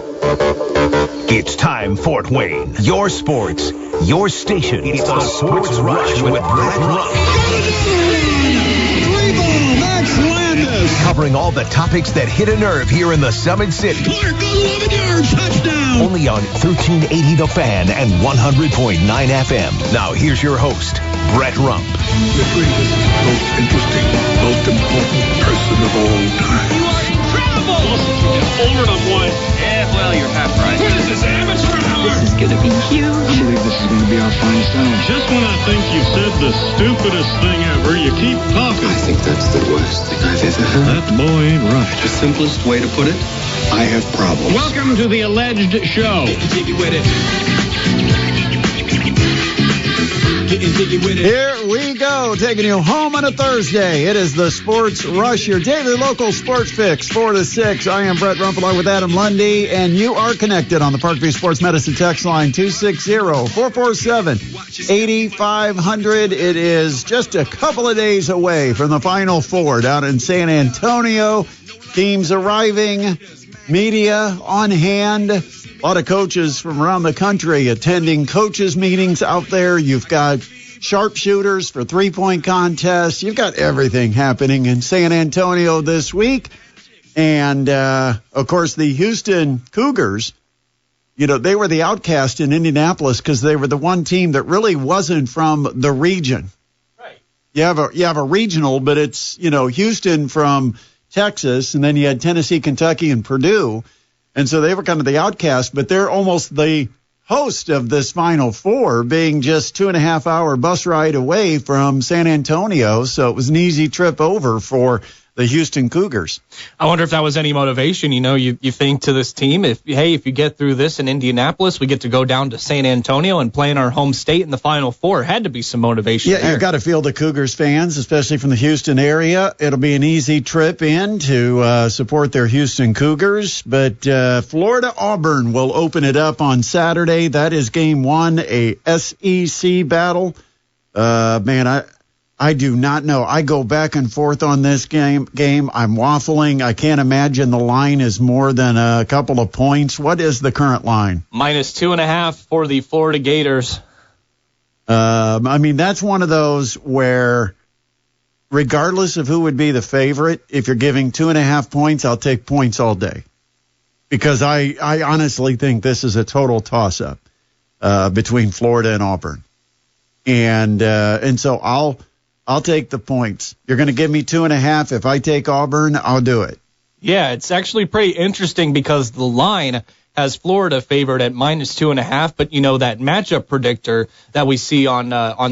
It's time, Fort Wayne. Your sports, your station. It's the Sports Rush with Brett Rump. Covering all the topics that hit a nerve here in the Summit City. Clark, 11 yards, touchdown. Only on 1380 The Fan and 100.9 FM. Now here's your host, Brett Rump. The greatest, most interesting, most important person of all time. You are incredible. Older than one. Yeah, well, you're half right. What is this, amateur hour? This is gonna be huge. I believe this is going to be our finest hour. Just when I think you said the stupidest thing ever, you keep talking. I think that's the worst thing I've ever heard. That boy ain't right. The simplest way to put it, I have problems. Welcome to the alleged show. Here we go, taking you home on a Thursday. It is the Sports Rush, your daily local sports fix, 4 to 6. I am Brett Rump along with Adam Lundy, and you are connected on the Parkview Sports Medicine text line 260-447-8500. It is just a couple of days away from the Final Four down in San Antonio. Teams arriving, media on hand. A lot of coaches from around the country attending coaches meetings out there. You've got sharpshooters for three-point contests. You've got everything happening in San Antonio this week. And, of course, the Houston Cougars, you know, they were the outcast in Indianapolis because they were the one team that really wasn't from the region. Right. You have a regional, but it's, you know, Houston from Texas, and then you had Tennessee, Kentucky, and Purdue. And so they were kind of the outcast, but they're almost the host of this Final Four, being just 2.5-hour bus ride away from San Antonio. So it was an easy trip over for the Houston Cougars. I wonder if that was any motivation. You know, you think to this team, if you get through this in Indianapolis, we get to go down to San Antonio and play in our home state in the Final Four. Had to be some motivation there. You've got to feel the Cougars fans, especially from the Houston area. It'll be an easy trip in to support their Houston Cougars. But Florida-Auburn will open it up on Saturday. That is game one, a SEC battle. I do not know. I go back and forth on this game. I'm waffling. I can't imagine the line is more than a couple of points. What is the current line? -2.5 for the Florida Gators. I mean, that's one of those where, regardless of who would be the favorite, if you're giving 2.5 points, I'll take points all day. Because I honestly think this is a total toss-up between Florida and Auburn. And so I'll take the points. You're going to give me 2.5. If I take Auburn, I'll do it. Yeah, it's actually pretty interesting because the line has Florida favored at -2.5, but you know that matchup predictor that we see on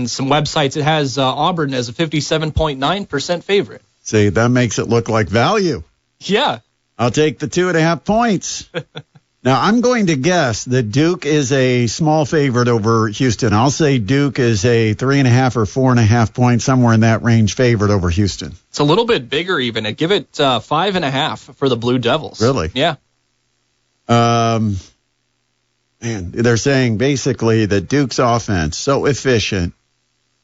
some websites, it has Auburn as a 57.9% favorite. See, that makes it look like value. Yeah. I'll take the 2.5 points. Now, I'm going to guess that Duke is a small favorite over Houston. I'll say Duke is a 3.5 or 4.5 points, somewhere in that range, favorite over Houston. It's a little bit bigger even. I'd give it 5.5 for the Blue Devils. Really? Yeah. Man, they're saying basically that Duke's offense, so efficient,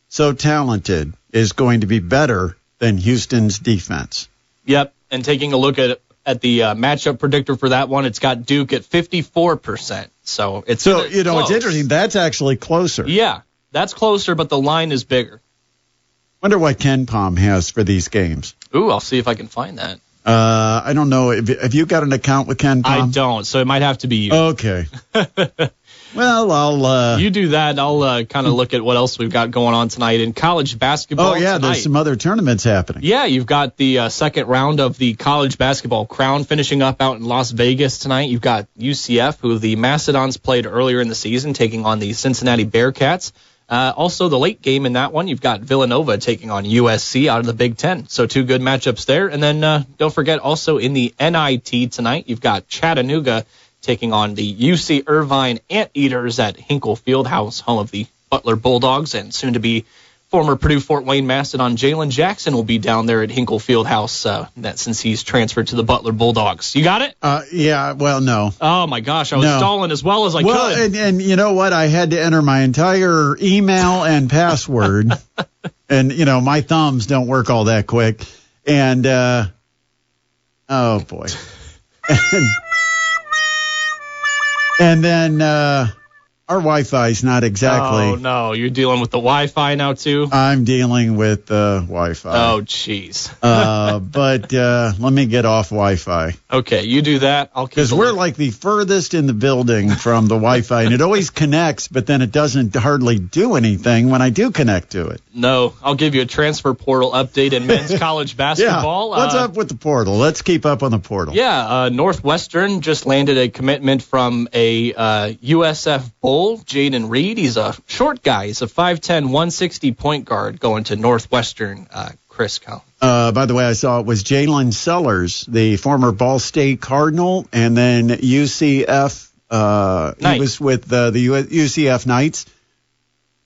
so talented, is going to be better than Houston's defense. Yep, and taking a look at the matchup predictor for that one, it's got Duke at 54%. So it's close. It's interesting. That's actually closer. Yeah, that's closer, but the line is bigger. Wonder what KenPom has for these games. Ooh, I'll see if I can find that. I don't know. Have you got an account with KenPom? I don't, so it might have to be you. Okay. Well, I'll... You do that. I'll kind of look at what else we've got going on tonight in college basketball. Oh, yeah, tonight. There's some other tournaments happening. Yeah, you've got the second round of the college basketball crown finishing up out in Las Vegas tonight. You've got UCF, who the Mastodons played earlier in the season, taking on the Cincinnati Bearcats. Also, the late game in that one, you've got Villanova taking on USC out of the Big Ten. So two good matchups there. And then don't forget, also in the NIT tonight, you've got Chattanooga taking on the UC Irvine Anteaters at Hinkle Fieldhouse, home of the Butler Bulldogs, and soon to be former Purdue Fort Wayne Mastodon Jalen Jackson will be down there at Hinkle Fieldhouse since he's transferred to the Butler Bulldogs. You got it? Yeah, well, no. Oh, my gosh, I was stalling as well as I could. And you know what? I had to enter my entire email and password, and, you know, my thumbs don't work all that quick. And, oh, boy. And then our Wi-Fi is not exactly. Oh, no. You're dealing with the Wi-Fi now, too? I'm dealing with Wi-Fi. Oh, jeez. But let me get off Wi-Fi. Okay, you do that. I'll keep Because we're like the furthest in the building from the Wi-Fi, and it always connects, but then it doesn't hardly do anything when I do connect to it. No, I'll give you a transfer portal update in men's college basketball. Yeah. What's up with the portal? Let's keep up on the portal. Yeah, Northwestern just landed a commitment from a USF Bowl. Jaden Reed, he's a short guy. He's a 5'10", 160 point guard going to Northwestern, Chris Cohn. By the way, I saw it was Jalen Sellers, the former Ball State Cardinal, and then UCF. He was with the UCF Knights.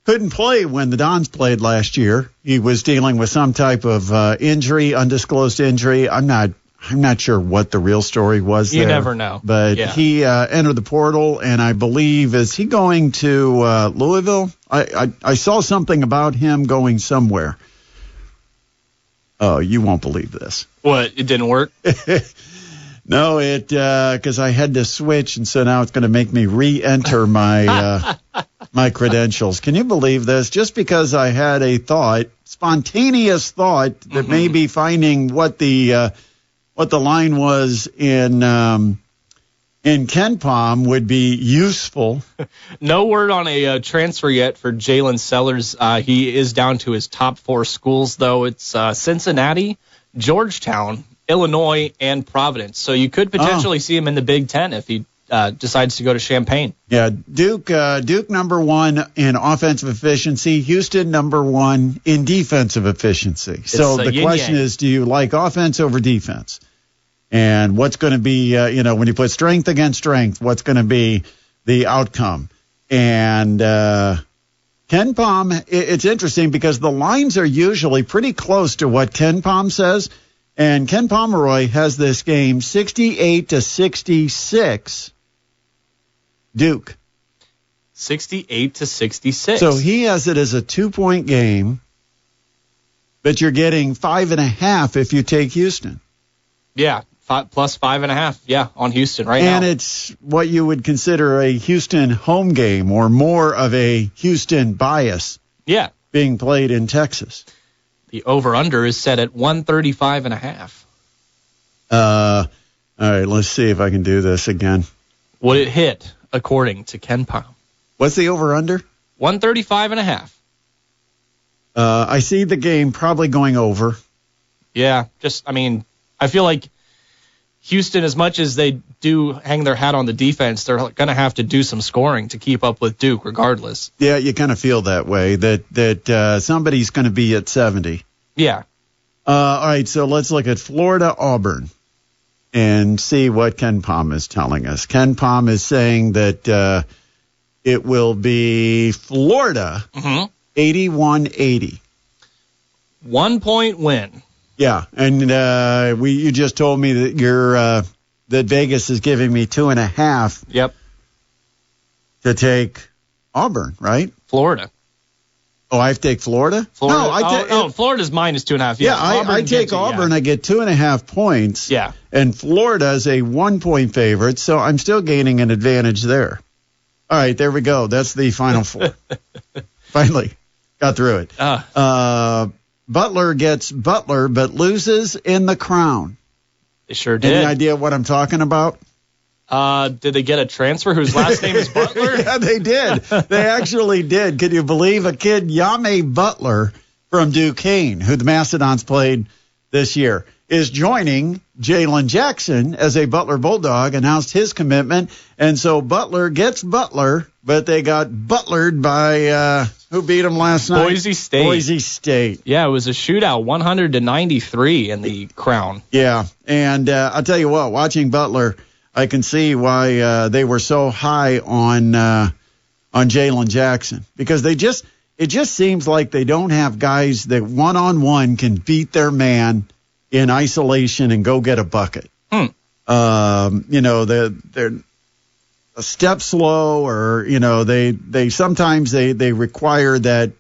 Couldn't play when the Dons played last year. He was dealing with some type of injury, undisclosed injury. I'm not sure what the real story was there. You never know. But he entered the portal, and I believe, is he going to Louisville? I saw something about him going somewhere. Oh, you won't believe this. What, it didn't work? No, because I had to switch, and so now it's going to make me re-enter my my credentials. Can you believe this? Just because I had a spontaneous thought that maybe finding what the line was in KenPom would be useful. No word on a transfer yet for Jalen Sellers. He is down to his top 4 schools, though. It's Cincinnati, Georgetown, Illinois, and Providence. So you could potentially see him in the Big Ten if he decides to go to Champaign. Yeah, Duke number 1 in offensive efficiency, Houston number 1 in defensive efficiency. So the question is, do you like offense over defense? And what's going to be, when you put strength against strength, what's going to be the outcome? And KenPom, it's interesting because the lines are usually pretty close to what KenPom says. And Ken Pomeroy has this game 68-66. Duke. 68-66. So he has it as a 2-point game, but you're getting 5.5 if you take Houston. Yeah, plus 5.5. Yeah, on Houston right now. And it's what you would consider a Houston home game or more of a Houston bias. Yeah, being played in Texas. The over/under is set at 135.5. All right, let's see if I can do this again. Would it hit according to KenPom? What's the over/under? 135.5. I see the game probably going over. Yeah, I feel like Houston, as much as they do hang their hat on the defense, they're going to have to do some scoring to keep up with Duke regardless. Yeah, you kind of feel that way, that somebody's going to be at 70. Yeah. All right, so let's look at Florida-Auburn and see what KenPom is telling us. KenPom is saying that it will be Florida 81-80. 1-point win. Yeah, and you just told me that that Vegas is giving me 2.5. Yep. To take Auburn, right? Florida. Oh, I have to take Florida? Florida. No, Florida's minus 2.5. Yeah, I take Auburn. I get 2.5 points. Yeah. And Florida is a 1-point favorite, so I'm still gaining an advantage there. All right, there we go. That's the Final Four. Finally, got through it. Butler gets Butler, but loses in the Crown. They sure did. Any idea what I'm talking about? Did they get a transfer whose last name is Butler? Yeah, they did. They actually did. Can you believe a kid, Yame Butler from Duquesne, who the Mastodons played this year, is joining Jalen Jackson as a Butler Bulldog, announced his commitment. And so Butler gets Butler, but they got butlered by who beat them last night? Boise State. Boise State. Yeah, it was a shootout, 100-93 in the Crown. Yeah, and I'll tell you what, watching Butler, I can see why they were so high on Jalen Jackson, because it just seems like they don't have guys that one-on-one can beat their man in isolation and go get a bucket. They're a step slow, or they sometimes require that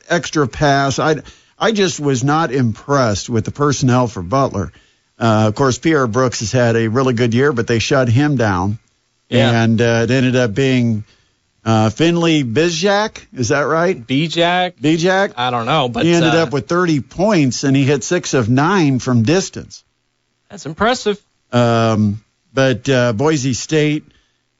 extra pass. I just was not impressed with the personnel for Butler. Of course, Pierre Brooks has had a really good year, but they shut him down. Yeah. And it ended up being Finley Bizjak. Is that right? Bijak? I don't know. But he ended up with 30 points, and he hit 6 of 9 from distance. That's impressive. But Boise State,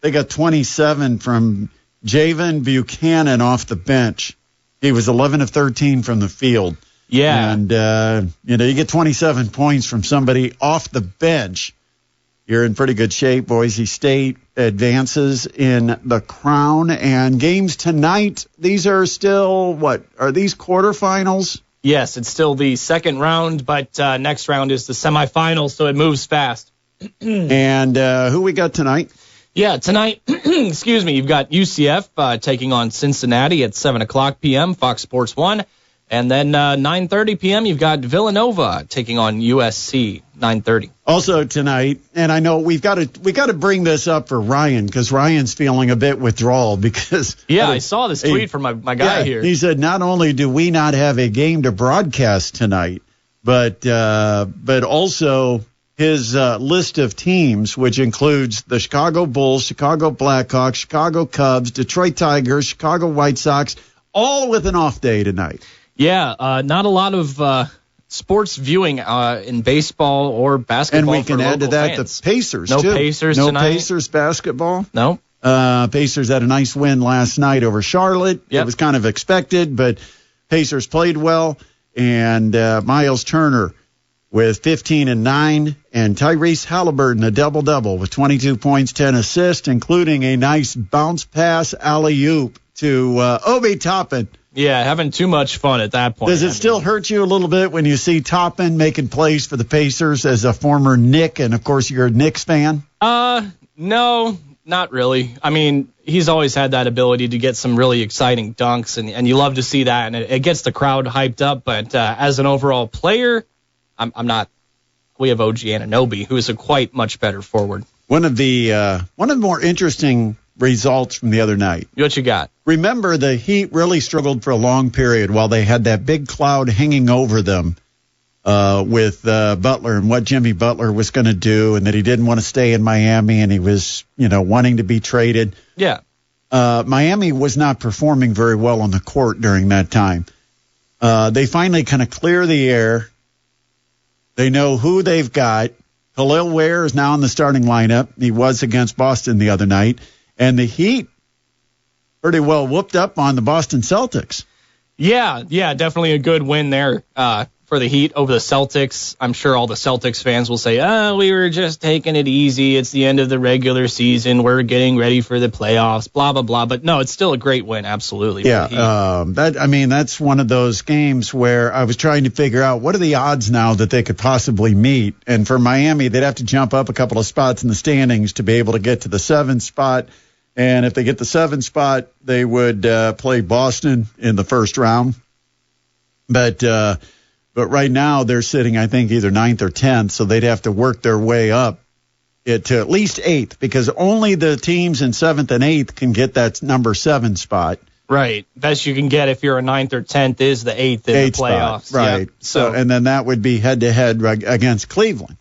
they got 27 from Javen Buchanan off the bench. He was 11 of 13 from the field. Yeah. And, you get 27 points from somebody off the bench. You're in pretty good shape. Boise State advances in the Crown. And games tonight, these are still, are these quarterfinals? Yes, it's still the second round, but next round is the semifinals, so it moves fast. And who we got tonight? Yeah, tonight, excuse me, you've got UCF taking on Cincinnati at 7 o'clock p.m., Fox Sports 1. And then 9:30 p.m., you've got Villanova taking on USC, 9:30. Also tonight, and I know we got to bring this up for Ryan, because Ryan's feeling a bit withdrawal because... Yeah, I saw this tweet from my guy here. He said, not only do we not have a game to broadcast tonight, but also... his list of teams, which includes the Chicago Bulls, Chicago Blackhawks, Chicago Cubs, Detroit Tigers, Chicago White Sox, all with an off day tonight. Yeah, not a lot of sports viewing in baseball or basketball. And we can add to that fans. the Pacers, no too. Pacers no tonight. No Pacers basketball. No. Pacers had a nice win last night over Charlotte. Yep. It was kind of expected, but Pacers played well. And Miles Turner with 15 and 9, and Tyrese Halliburton a double-double with 22 points, 10 assists, including a nice bounce pass alley-oop to Obi Toppin. Yeah, having too much fun at that point. Does it still hurt you a little bit when you see Toppin making plays for the Pacers as a former Knick, and, of course, you're a Knicks fan? No, not really. I mean, he's always had that ability to get some really exciting dunks, and you love to see that, and it gets the crowd hyped up. But as an overall player, I'm not. We have OG Anunoby, who is a quite much better forward. One of the more interesting results from the other night. What you got? Remember, the Heat really struggled for a long period while they had that big cloud hanging over them with Butler and what Jimmy Butler was going to do, and that he didn't want to stay in Miami, and he was, wanting to be traded. Yeah. Miami was not performing very well on the court during that time. They finally kind of clear the air. They know who they've got. Khalil Ware is now in the starting lineup. He was against Boston the other night. And the Heat pretty well whooped up on the Boston Celtics. Yeah, definitely a good win there for the Heat over the Celtics. I'm sure all the Celtics fans will say, we were just taking it easy. It's the end of the regular season. We're getting ready for the playoffs, blah, blah, blah. But no, it's still a great win, absolutely. Yeah, that's one of those games where I was trying to figure out what are the odds now that they could possibly meet. And for Miami, they'd have to jump up a couple of spots in the standings to be able to get to the 7th spot. And if they get the 7th spot, they would play Boston in the first round. But right now they're sitting, I think, either 9th or 10th, so they'd have to work their way up to at least 8th, because only the teams in 7th and 8th can get that number 7 spot. Right. Best you can get if you're a 9th or 10th is the 8th in the playoffs. Spot. Right. Yep. So and then that would be head-to-head against Cleveland.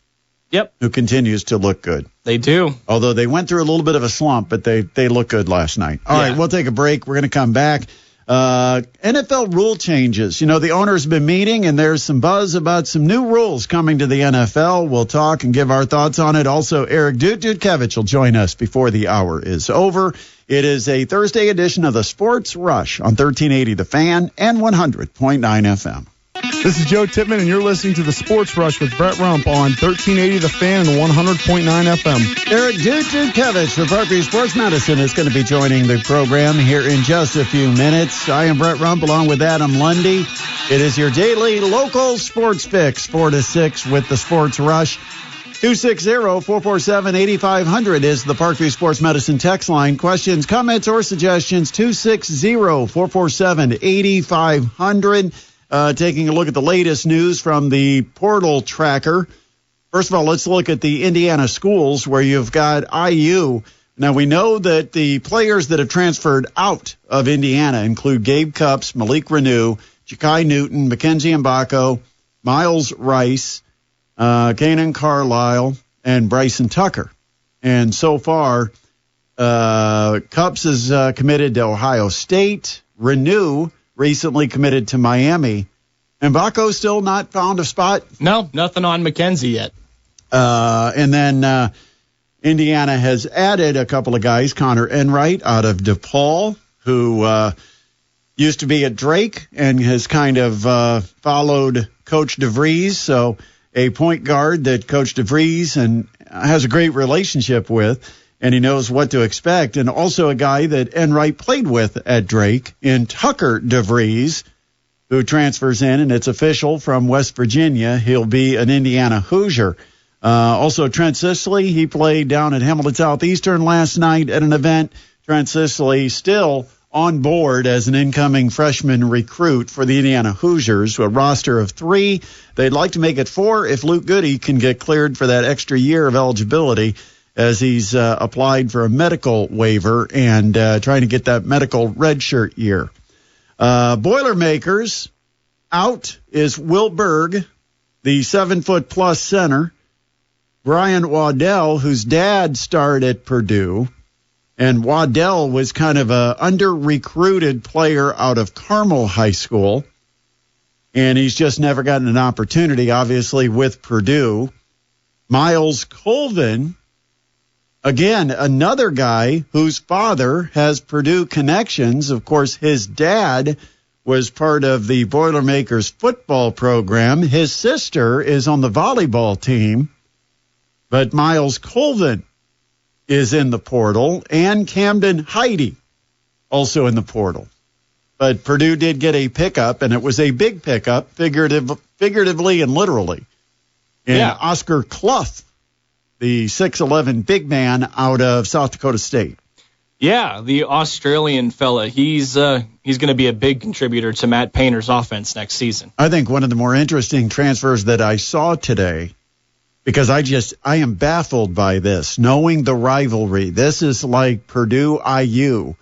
Yep. Who continues to look good. They do. Although they went through a little bit of a slump, but they look good last night. All right, we'll take a break. We're going to come back. NFL rule changes. The owner's been meeting, and there's some buzz about some new rules coming to the NFL. We'll talk and give our thoughts on it. Also, Eric Dutkiewicz will join us before the hour is over. It is a Thursday edition of the Sports Rush on 1380 The Fan and 100.9 FM. This is Joe Tippmann, and you're listening to the Sports Rush with Brett Rump on 1380 The Fan and 100.9 FM. Eric Dutkiewicz for Parkview Sports Medicine is going to be joining the program here in just a few minutes. I am Brett Rump along with Adam Lundy. It is your daily local sports fix, 4 to 6 with the Sports Rush. 260-447-8500 is the Parkview Sports Medicine text line. Questions, comments, or suggestions, 260-447-8500. Taking a look at the latest news from the portal tracker. First of all, let's look at the Indiana schools where you've got IU. Now, we know that the players that have transferred out of Indiana include Gabe Cupps, Malik Renew, Ja'Kai Newton, Mackenzie Mbako, Miles Rice, Kanan Carlisle, and Bryson Tucker. And so far, Cups is committed to Ohio State. Renew recently committed to Miami. And Baco still not found a spot? No, nothing on McKenzie yet. And then Indiana has added a couple of guys. Connor Enright out of DePaul, who used to be at Drake and has kind of followed Coach DeVries. So a point guard that Coach DeVries and has a great relationship with, and he knows what to expect. And also a guy that Enright played with at Drake in Tucker DeVries, who transfers in, and it's official, from West Virginia. He'll be an Indiana Hoosier. Also, Trent Sisley, he played down at Hamilton Southeastern last night at an event. Trent Sisley still on board as an incoming freshman recruit for the Indiana Hoosiers, a roster of 3. They'd like to make it 4 if Luke Goody can get cleared for that extra year of eligibility, as he's applied for a medical waiver and trying to get that medical redshirt year. Boilermakers, out is Will Berg, the 7-foot-plus center. Brian Waddell, whose dad starred at Purdue, and Waddell was kind of a under-recruited player out of Carmel High School, and he's just never gotten an opportunity, obviously, with Purdue. Miles Colvin, again, another guy whose father has Purdue connections. Of course, his dad was part of the Boilermakers football program. His sister is on the volleyball team. But Miles Colvin is in the portal, and Camden Heidi also in the portal. But Purdue did get a pickup, and it was a big pickup, figuratively and literally. And Yeah. Oscar Clough, the 6'11" big man out of South Dakota State. Yeah, the Australian fella. He's going to be a big contributor to Matt Painter's offense next season. I think one of the more interesting transfers that I saw today, because I am baffled by this, knowing the rivalry. This is like Purdue IU.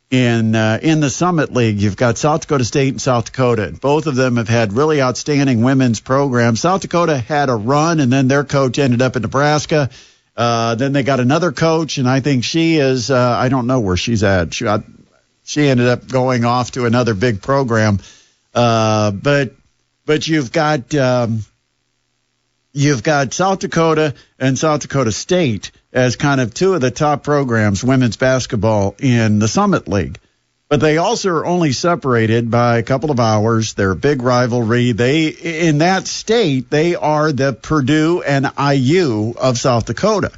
In the Summit League, you've got South Dakota State and South Dakota. Both of them have had really outstanding women's programs. South Dakota had a run, and then their coach ended up in Nebraska. Then they got another coach, and I think she is, I don't know where she's at. She ended up going off to another big program. But you've got South Dakota and South Dakota State as kind of 2 of the top programs, women's basketball, in the Summit League. But they also are only separated by a couple of hours. They're a big rivalry. In that state, they are the Purdue and IU of South Dakota.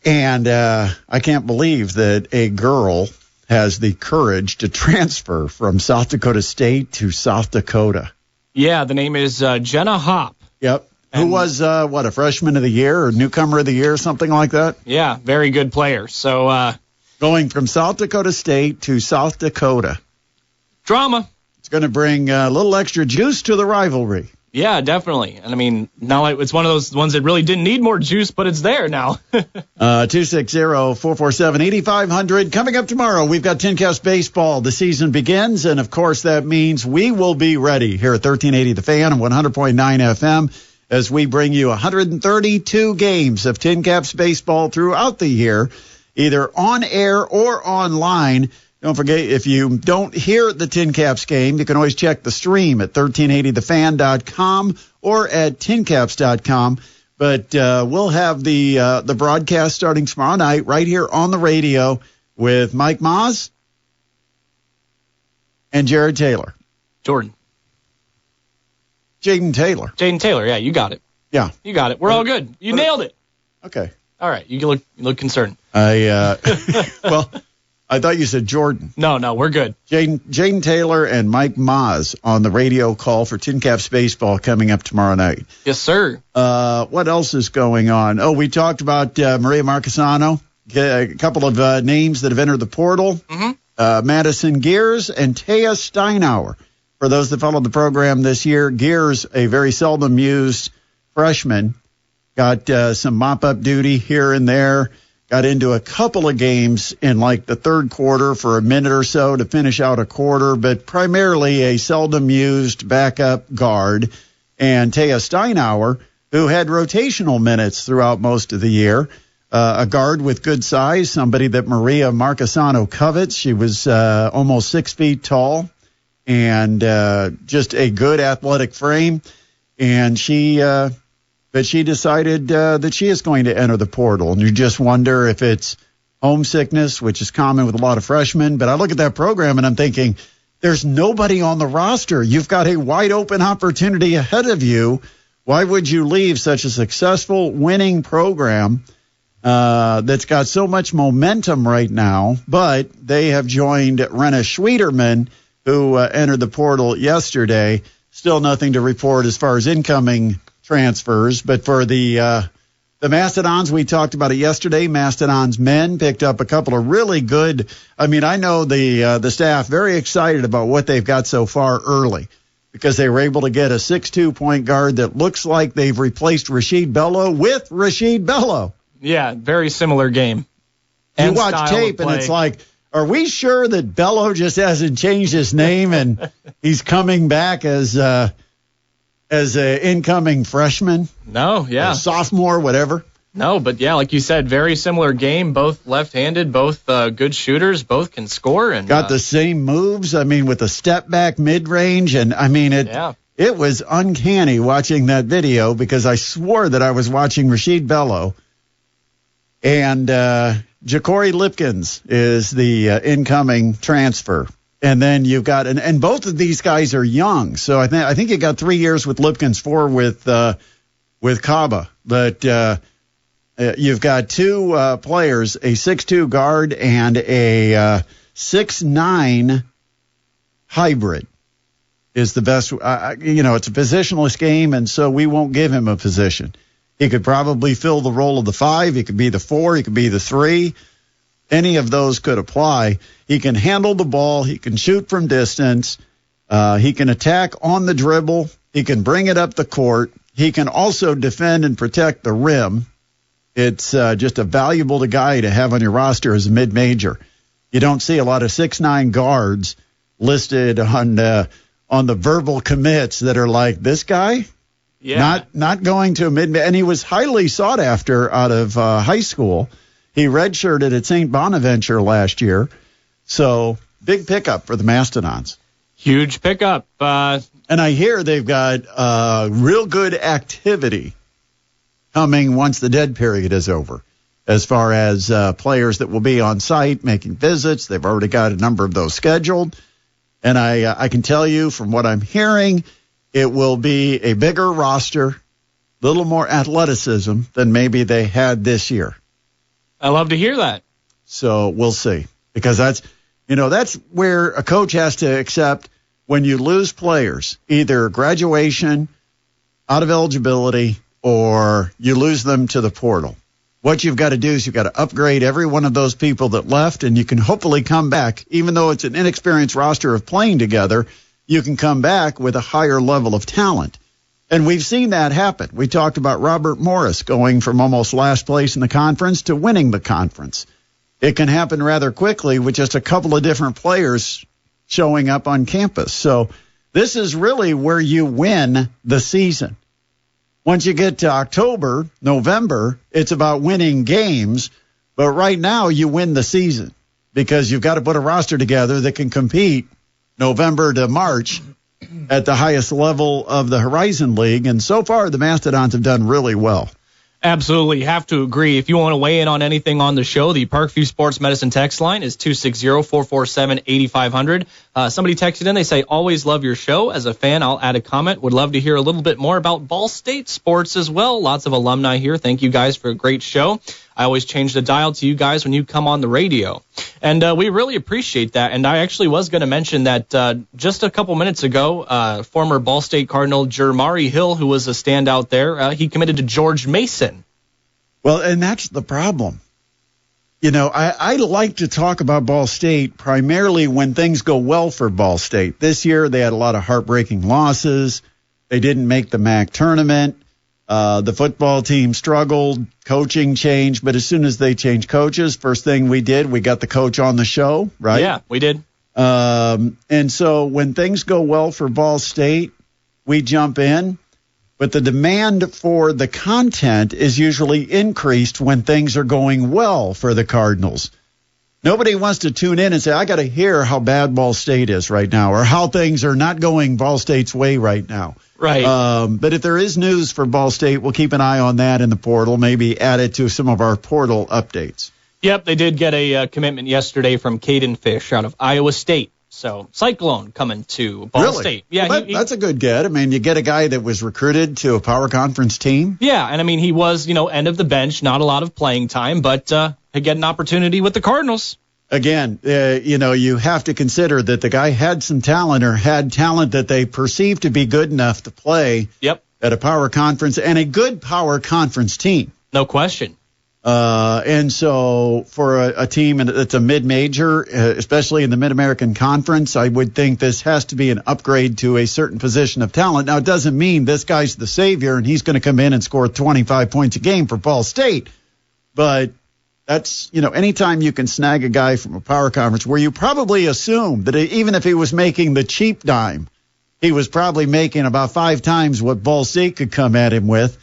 And I can't believe that a girl has the courage to transfer from South Dakota State to South Dakota. Yeah, the name is Jenna Hopp. Yep. Who was, a freshman of the year or newcomer of the year, something like that? Yeah, very good player. So going from South Dakota State to South Dakota. Drama. It's going to bring a little extra juice to the rivalry. Yeah, definitely. And I mean, now it's one of those ones that really didn't need more juice, but it's there now. 260-447-8500. Coming up tomorrow, we've got Tin Caps Baseball. The season begins, and of course that means we will be ready here at 1380 The Fan and 100.9 FM as we bring you 132 games of Tin Caps Baseball throughout the year, either on air or online. Don't forget, if you don't hear the Tin Caps game, you can always check the stream at 1380thefan.com or at tincaps.com. But we'll have the broadcast starting tomorrow night right here on the radio with Mike Maz and Jared Taylor. Jordan. Jaden Taylor. Jaden Taylor, yeah, you got it. Yeah. You got it. We're all good. You nailed it. Okay. All right, you look concerned. Well, I thought you said Jordan. No, we're good. Jaden Taylor and Mike Maz on the radio call for Tin Caps Baseball coming up tomorrow night. Yes, sir. What else is going on? Oh, we talked about Maria Marquesano, a couple of names that have entered the portal. Mm-hmm. Madison Gears and Taya Steinauer. For those that followed the program this year, Gears, a very seldom used freshman, got some mop-up duty here and there. Got into a couple of games in like the third quarter for a minute or so to finish out a quarter, but primarily a seldom used backup guard. And Taya Steinauer, who had rotational minutes throughout most of the year, a guard with good size, somebody that Maria Marchesano covets. She was almost 6 feet tall and just a good athletic frame. And she decided that she is going to enter the portal. And you just wonder if it's homesickness, which is common with a lot of freshmen. But I look at that program and I'm thinking, there's nobody on the roster. You've got a wide open opportunity ahead of you. Why would you leave such a successful winning program that's got so much momentum right now? But they have joined Renna Schwieterman, who entered the portal yesterday. Still nothing to report as far as incoming transfers. But for the Mastodons, we talked about it yesterday. Mastodons men picked up a couple of really good. I mean, I know the staff very excited about what they've got so far early, because they were able to get a 6'2" point guard that looks like they've replaced Rasheed Bello with Rasheed Bello. Yeah, very similar game. You watch tape and it's like, are we sure that Bello just hasn't changed his name and he's coming back as a incoming freshman? No, yeah. Sophomore, whatever. No, but yeah, like you said, very similar game. Both left-handed, both good shooters, both can score. And got the same moves. I mean, with the step back mid-range. And I mean, it was uncanny watching that video, because I swore that I was watching Rasheed Bello. And Ja'Cory Lipkins is the incoming transfer. And then you've got, and both of these guys are young. So I think you got 3 years with Lipkins, 4 with Kaba. But you've got two players, a 6'2" guard and a 6'9" hybrid is the best. It's a positionless game, and so we won't give him a position. He could probably fill the role of the 5. He could be the 4. He could be the 3. Any of those could apply. He can handle the ball. He can shoot from distance. He can attack on the dribble. He can bring it up the court. He can also defend and protect the rim. It's just a valuable guy to have on your roster as a mid-major. You don't see a lot of 6'9" guards listed on the verbal commits that are like, this guy? Yeah. Not going to a mid, and he was highly sought after out of high school. He redshirted at St. Bonaventure last year. So big pickup for the Mastodons. Huge pickup. And I hear they've got real good activity coming once the dead period is over, as far as players that will be on site making visits. They've already got a number of those scheduled. And I can tell you from what I'm hearing, it will be a bigger roster, a little more athleticism than maybe they had this year. I love to hear that. So we'll see, because that's where a coach has to accept when you lose players, either graduation, out of eligibility, or you lose them to the portal. What you've got to do is you've got to upgrade every one of those people that left, and you can hopefully come back, even though it's an inexperienced roster of playing together, you can come back with a higher level of talent. And we've seen that happen. We talked about Robert Morris going from almost last place in the conference to winning the conference. It can happen rather quickly with just a couple of different players showing up on campus. So this is really where you win the season. Once you get to October, November, it's about winning games. But right now you win the season, because you've got to put a roster together that can compete November to March at the highest level of the Horizon League. And so far, the Mastodons have done really well. Absolutely. Have to agree. If you want to weigh in on anything on the show, the Parkview Sports Medicine text line is 260-447-8500. Somebody texted in. They say, always love your show. As a fan, I'll add a comment. Would love to hear a little bit more about Ball State sports as well. Lots of alumni here. Thank you guys for a great show. I always change the dial to you guys when you come on the radio. And we really appreciate that. And I actually was going to mention that just a couple minutes ago, former Ball State Cardinal Jermari Hill, who was a standout there, he committed to George Mason. Well, and that's the problem. I like to talk about Ball State primarily when things go well for Ball State. This year, they had a lot of heartbreaking losses. They didn't make the MAC tournament. The football team struggled, coaching changed, but as soon as they changed coaches, first thing we did, we got the coach on the show, right? Yeah, we did. And so when things go well for Ball State, we jump in. But the demand for the content is usually increased when things are going well for the Cardinals. Nobody wants to tune in and say, I got to hear how bad Ball State is right now or how things are not going Ball State's way right now. Right. But if there is news for Ball State, we'll keep an eye on that in the portal, maybe add it to some of our portal updates. Yep, they did get a commitment yesterday from Caden Fish out of Iowa State. So, Cyclone coming to Ball State. Yeah, well, that's a good get. I mean, you get a guy that was recruited to a power conference team. Yeah, and I mean, he was, end of the bench, not a lot of playing time, but he get an opportunity with the Cardinals. Again, you have to consider that the guy had some talent or had talent that they perceived to be good enough to play at a power conference and a good power conference team. No question. And so for a team that's a mid-major, especially in the Mid-American Conference, I would think this has to be an upgrade to a certain position of talent. Now, it doesn't mean this guy's the savior and he's going to come in and score 25 points a game for Ball State. But that's, anytime you can snag a guy from a power conference where you probably assume that even if he was making the cheap dime, he was probably making about 5 times what Ball State could come at him with.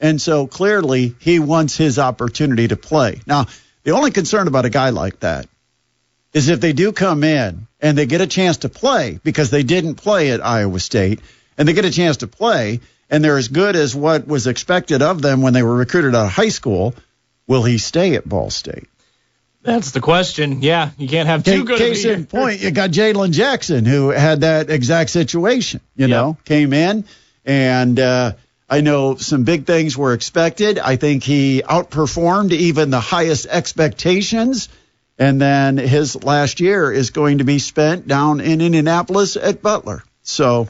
And so clearly he wants his opportunity to play. Now, the only concern about a guy like that is if they do come in and they get a chance to play because they didn't play at Iowa State and they get a chance to play and they're as good as what was expected of them when they were recruited out of high school, will he stay at Ball State? That's the question. Yeah, you can't have too good of a year. Case in point, you got Jalen Jackson who had that exact situation, came in and I know some big things were expected. I think he outperformed even the highest expectations. And then his last year is going to be spent down in Indianapolis at Butler. So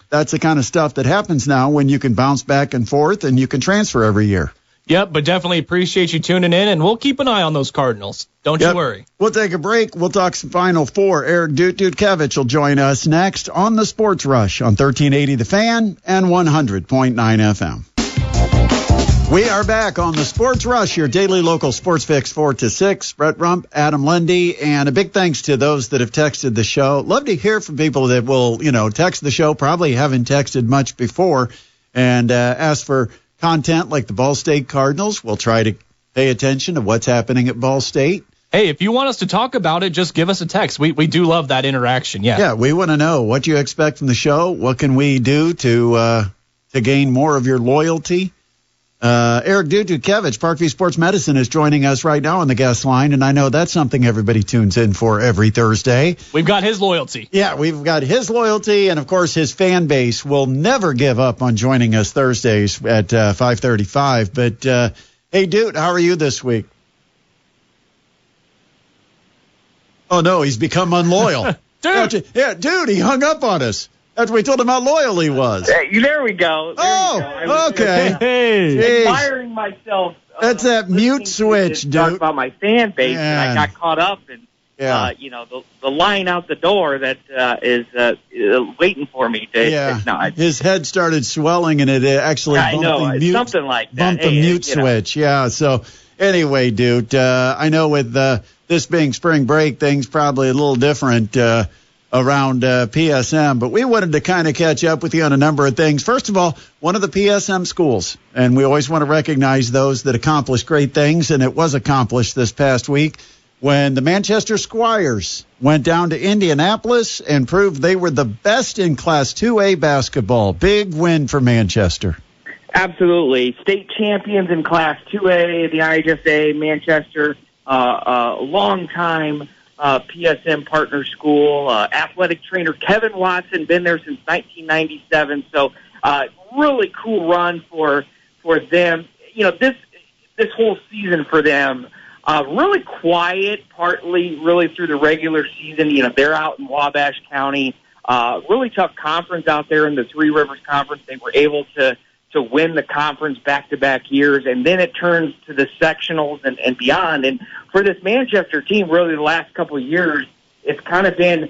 that's the kind of stuff that happens now when you can bounce back and forth and you can transfer every year. Yep, but definitely appreciate you tuning in, and we'll keep an eye on those Cardinals. Don't you worry. We'll take a break. We'll talk some Final Four. Eric Dutkiewicz will join us next on the Sports Rush on 1380 The Fan and 100.9 FM. We are back on the Sports Rush, your daily local sports fix 4 to 6. Brett Rump, Adam Lundy, and a big thanks to those that have texted the show. Love to hear from people that will, text the show, probably haven't texted much before, and ask for content like the Ball State Cardinals. We'll try to pay attention to what's happening at Ball State. Hey, if you want us to talk about it, just give us a text. We do love that interaction. Yeah, we want to know what you expect from the show. What can we do to gain more of your loyalty? Eric Dutkiewicz, Parkview Sports Medicine, is joining us right now on the guest line, and I know that's something everybody tunes in for every Thursday. We've got his loyalty. Yeah, we've got his loyalty, and of course his fan base will never give up on joining us Thursdays at 5:35. But hey, Doot, how are you this week? Oh no, he's become unloyal. Dude, dude, he hung up on us. After we told him how loyal he was. Hey, there we go. Okay. Hey. Admiring myself. That's that mute switch, dude. Talk about my fan base, and I got caught up in, the line out the door that is waiting for me. His head started swelling, and it actually bumped something like that. Bumped the mute switch. Yeah. So anyway, dude, I know with this being spring break, things probably a little different. Around PSM, but we wanted to kind of catch up with you on a number of things. First of all, one of the PSM schools, and we always want to recognize those that accomplish great things, and it was accomplished this past week when the Manchester Squires went down to Indianapolis and proved they were the best in Class 2A basketball. Big win for Manchester. Absolutely. State champions in Class 2A, the IHSA, Manchester, long time PSM partner school, athletic trainer Kevin Watson, been there since 1997. So really cool run for them. This whole season for them, really quiet, partly really through the regular season. They're out in Wabash County. Really tough conference out there in the Three Rivers Conference. They were able to win the conference back-to-back years, and then it turns to the sectionals and beyond. And for this Manchester team, really the last couple of years, it's kind of been,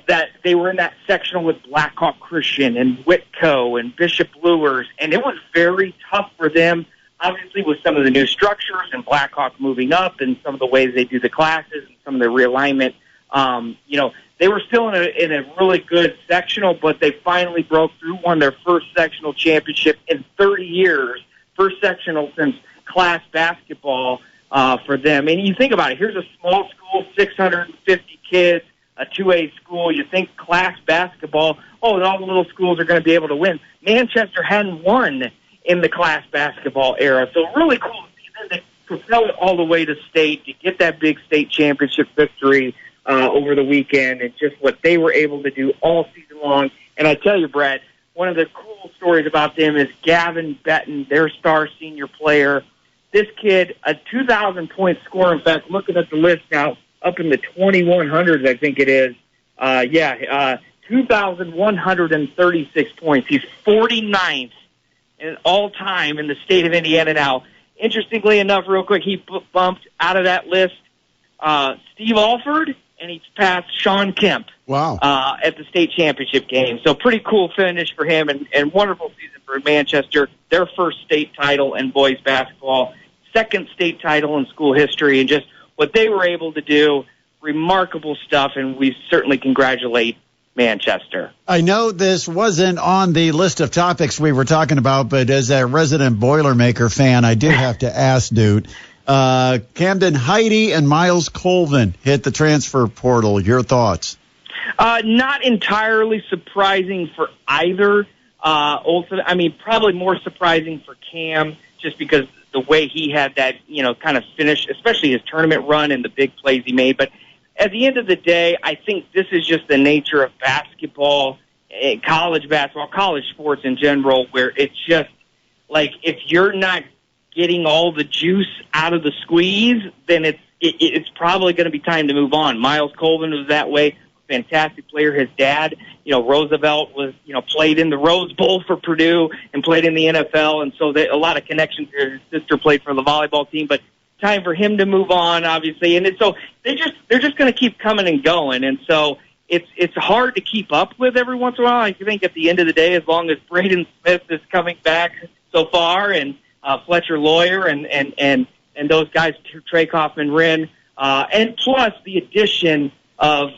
that they were in that sectional with Blackhawk Christian and Whitco and Bishop Luers, and it was very tough for them, obviously with some of the new structures and Blackhawk moving up and some of the ways they do the classes and some of the realignment They were still in a really good sectional, but they finally broke through, won their first sectional championship in 30 years, first sectional since class basketball for them. And you think about it, here's a small school, 650 kids, a 2A school. You think class basketball, all the little schools are going to be able to win. Manchester hadn't won in the class basketball era, so really cool to see them. They propel it all the way to state to get that big state championship victory over the weekend, and just what they were able to do all season long. And I tell you, Brett, one of the cool stories about them is Gavin Betton, their star senior player. This kid, a 2,000-point scorer. In fact, looking at the list now, up in the 2100s, I think it is. 2,136 points. He's 49th in all-time in the state of Indiana now. Interestingly enough, real quick, he bumped out of that list Steve Alford, and he's passed Sean Kemp. Wow. At the state championship game. So pretty cool finish for him, and wonderful season for Manchester. Their first state title in boys basketball, second state title in school history, and just what they were able to do, remarkable stuff, and we certainly congratulate Manchester. I know this wasn't on the list of topics we were talking about, but as a resident Boilermaker fan, I do have to ask, Doot. Camden Heide and Miles Colvin hit the transfer portal. Your thoughts? Not entirely surprising for either. Probably more surprising for Cam, just because the way he had that, kind of finish, especially his tournament run and the big plays he made. But at the end of the day, I think this is just the nature of basketball, college basketball, college sports in general, where it's just like if you're not getting all the juice out of the squeeze, then it's probably going to be time to move on. Miles Colvin was that way. Fantastic player. His dad, Roosevelt was, played in the Rose Bowl for Purdue and played in the NFL, and so a lot of connections there. His sister played for the volleyball team, but time for him to move on, obviously. And so they're just going to keep coming and going, and so it's hard to keep up with every once in a while. I think at the end of the day, as long as Braden Smith is coming back so far, and Fletcher Lawyer and those guys, Trey Kaufman-Wren, and plus the addition of,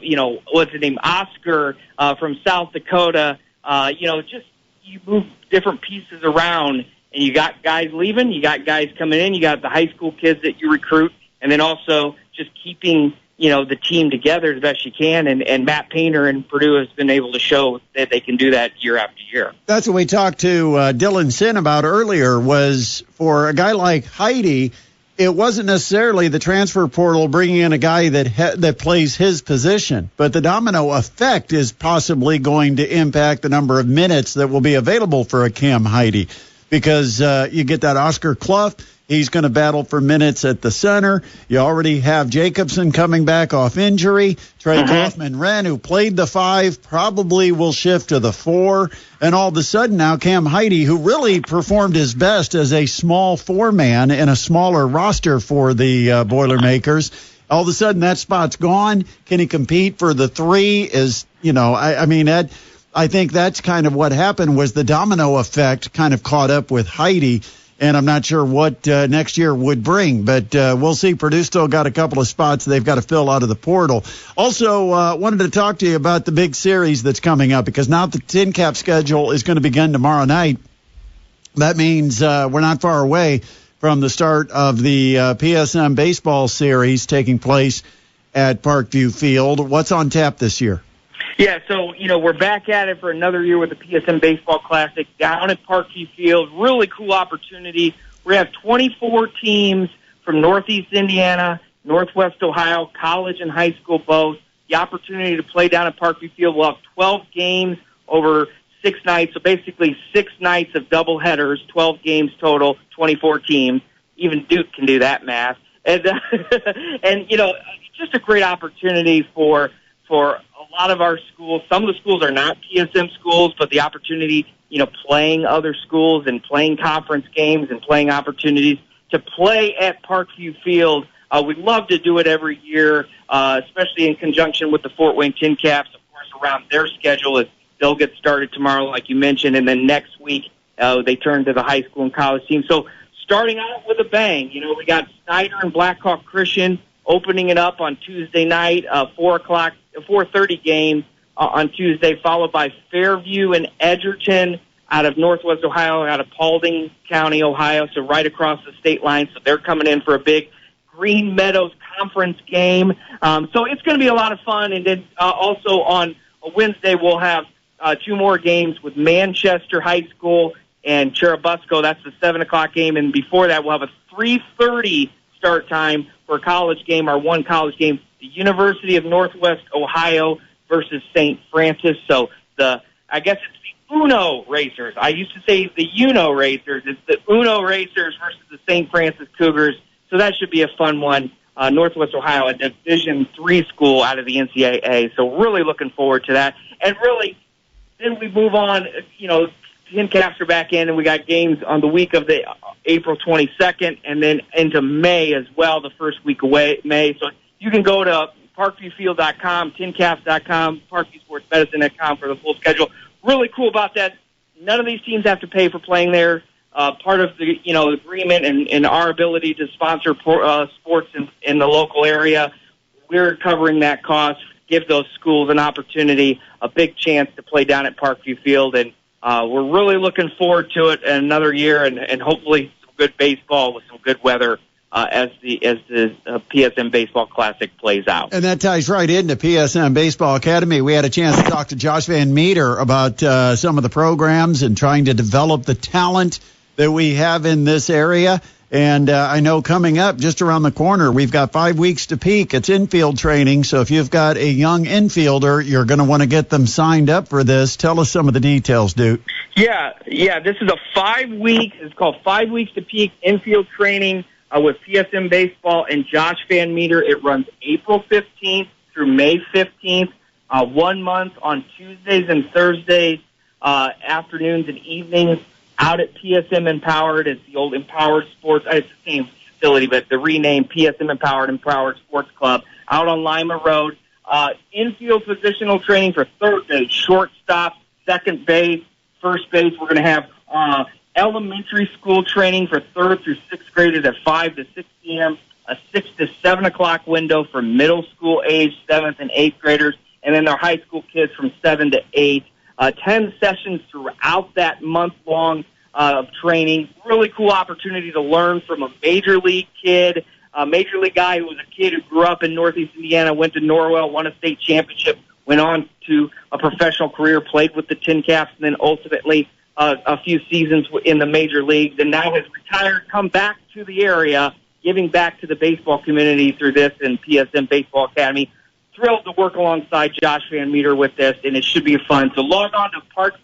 what's his name, Oscar from South Dakota, just you move different pieces around, and you got guys leaving, you got guys coming in, you got the high school kids that you recruit, and then also just keeping, the team together as best you can, and Matt Painter and Purdue has been able to show that they can do that year after year. That's what we talked to Dylan Sin about earlier, was for a guy like Heide, it wasn't necessarily the transfer portal bringing in a guy that plays his position, but the domino effect is possibly going to impact the number of minutes that will be available for a Cam Heide, because you get that Oscar Clough. He's going to battle for minutes at the center. You already have Jacobson coming back off injury. Trey Kaufman-Wren, who played the 5, probably will shift to the 4. And all of a sudden now Cam Heide, who really performed his best as a small 4-man in a smaller roster for the Boilermakers, all of a sudden that spot's gone. Can he compete for the 3? I think that's kind of what happened, was the domino effect kind of caught up with Heide. And I'm not sure what next year would bring, but we'll see. Purdue still got a couple of spots they've got to fill out of the portal. Also, wanted to talk to you about the big series that's coming up, because now the Tin Cap schedule is going to begin tomorrow night. That means we're not far away from the start of the PSM Baseball series taking place at Parkview Field. What's on tap this year? Yeah, so, we're back at it for another year with the PSM Baseball Classic down at Parkview Field. Really cool opportunity. We have 24 teams from Northeast Indiana, Northwest Ohio, college and high school both. The opportunity to play down at Parkview Field. We'll have 12 games over 6 nights, so basically 6 nights of double headers, 12 games total, 24 teams. Even Doot can do that math. And, just a great opportunity for a lot of our schools. Some of the schools are not PSM schools, but the opportunity, playing other schools and playing conference games and playing opportunities to play at Parkview Field. We'd love to do it every year, especially in conjunction with the Fort Wayne Tin Caps, of course, around their schedule. As they'll get started tomorrow, like you mentioned, and then next week they turn to the high school and college team. So starting out with a bang, we got Snyder and Blackhawk Christian opening it up on Tuesday night, 4:30 game on Tuesday, followed by Fairview and Edgerton out of Northwest Ohio, out of Paulding County, Ohio, so right across the state line. So they're coming in for a big Green Meadows Conference game. So it's going to be a lot of fun. And then also on Wednesday, we'll have 2 more games with Manchester High School and Cherubusco. That's the 7 o'clock game. And before that, we'll have a 3:30 start time for a college game, our one college game, the University of Northwest Ohio versus St. Francis. So I guess it's the Uno Racers. I used to say the Uno Racers. It's the Uno Racers versus the St. Francis Cougars. So that should be a fun one. Northwest Ohio, a Division III school out of the NCAA. So really looking forward to that. And really, then we move on, TinCaps are back in, and we got games on the week of the April 22nd, and then into May as well, the first week of May. So you can go to parkviewfield.com, tincaps.com, parkviewsportsmedicine.com for the full schedule. Really cool about that. None of these teams have to pay for playing there. Part of the agreement and our ability to sponsor sports in the local area, we're covering that cost. Give those schools an opportunity, a big chance to play down at Parkview Field, and we're really looking forward to it another year, and hopefully some good baseball with some good weather as the PSM Baseball Classic plays out. And that ties right into PSM Baseball Academy. We had a chance to talk to Josh Van Meter about some of the programs and trying to develop the talent that we have in this area. And I know coming up just around the corner, we've got 5 weeks to peak. It's infield training. So if you've got a young infielder, you're going to want to get them signed up for this. Tell us some of the details, Doot. Yeah. This is a 5 week. It's called 5 weeks to peak infield training with PSM Baseball and Josh Van Meter. It runs April 15th through May 15th, 1 month on Tuesdays and Thursdays, afternoons and evenings. Out at PSM Empowered. It's the old Empowered Sports. It's the same facility, but the renamed PSM Empowered Sports Club out on Lima Road. Infield positional training for third base, shortstop, second base, first base. We're going to have elementary school training for 3rd through 6th graders at 5 to 6 p.m., a 6 to 7 o'clock window for middle school age 7th and 8th graders, and then our high school kids from 7 to 8. 10 sessions throughout that month-long of training. Really cool opportunity to learn from a major league kid, a major league guy who was a kid who grew up in Northeast Indiana, went to Norwell, won a state championship, went on to a professional career, played with the TinCaps, and then ultimately a few seasons in the major leagues, and now has retired, come back to the area, giving back to the baseball community through this and PSM Baseball Academy. Thrilled to work alongside Josh Van Meter with this, and it should be fun. So log on to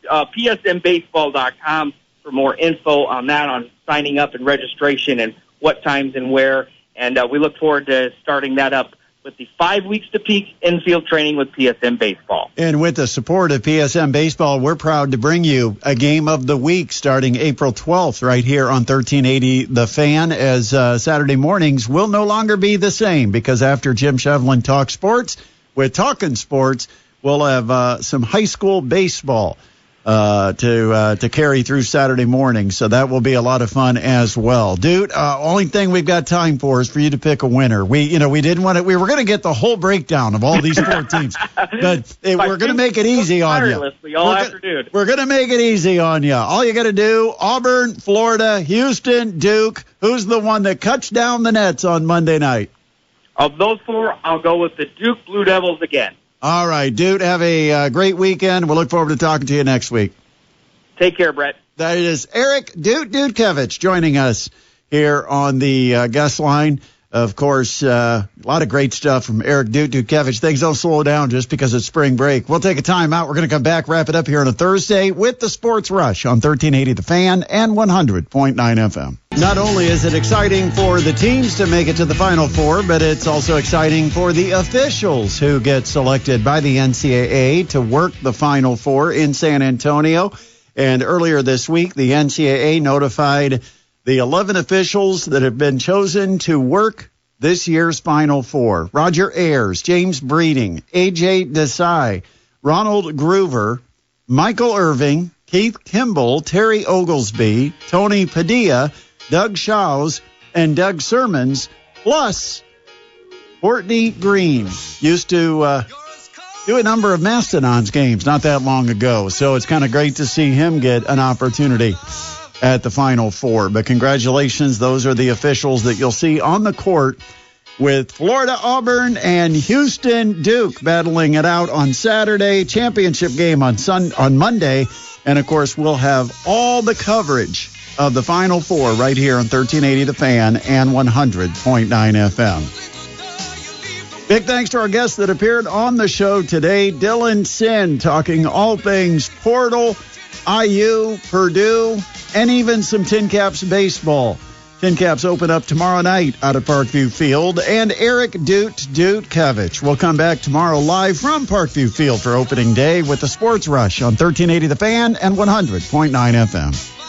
psmbaseball.com for more info on that, on signing up and registration and what times and where. And we look forward to starting that up with the 5 weeks to peak infield training with PSM Baseball. And with the support of PSM Baseball, we're proud to bring you a game of the week starting April 12th right here on 1380 The Fan, as Saturday mornings will no longer be the same, because after Jim Shevlin talks sports, with Talking Sports, we'll have some high school baseball to carry through Saturday morning. So that will be a lot of fun as well. Dude, only thing we've got time for is for you to pick a winner. We didn't want to, we were going to get the whole breakdown of all these 4 teams, but we're going to make it easy on you. We're going to make it easy on you. All you got to do, Auburn, Florida, Houston, Duke. Who's the one that cuts down the nets on Monday night? Of those 4, I'll go with the Duke Blue Devils again. All right, Dude, have a great weekend. We'll look forward to talking to you next week. Take care, Brett. That is Eric Dutkiewicz joining us here on the guest line. Of course, a lot of great stuff from Eric Dutkiewicz. Things don't slow down just because it's spring break. We'll take a time out. We're going to come back, wrap it up here on a Thursday with the Sports Rush on 1380 The Fan and 100.9 FM. Not only is it exciting for the teams to make it to the Final Four, but it's also exciting for the officials who get selected by the NCAA to work the Final Four in San Antonio. And earlier this week, the NCAA notified the 11 officials that have been chosen to work this year's Final Four. Roger Ayers, James Breeding, A.J. Desai, Ronald Groover, Michael Irving, Keith Kimball, Terry Oglesby, Tony Padilla, Doug Shows, and Doug Sermons, plus Courtney Green used to do a number of Mastodons games not that long ago, so it's kind of great to see him get an opportunity at the Final Four. But congratulations, those are the officials that you'll see on the court with Florida Auburn and Houston Duke battling it out on Saturday, championship game on Monday, and of course we'll have all the coverage of the Final Four right here on 1380 The Fan and 100.9 FM. Big thanks to our guests that appeared on the show today. Dylan Sin talking all things portal, IU, Purdue, and even some Tin Caps baseball. Tin Caps open up tomorrow night out at Parkview Field. And Eric Dutkiewicz will come back tomorrow live from Parkview Field for opening day with the Sports Rush on 1380 The Fan and 100.9 FM.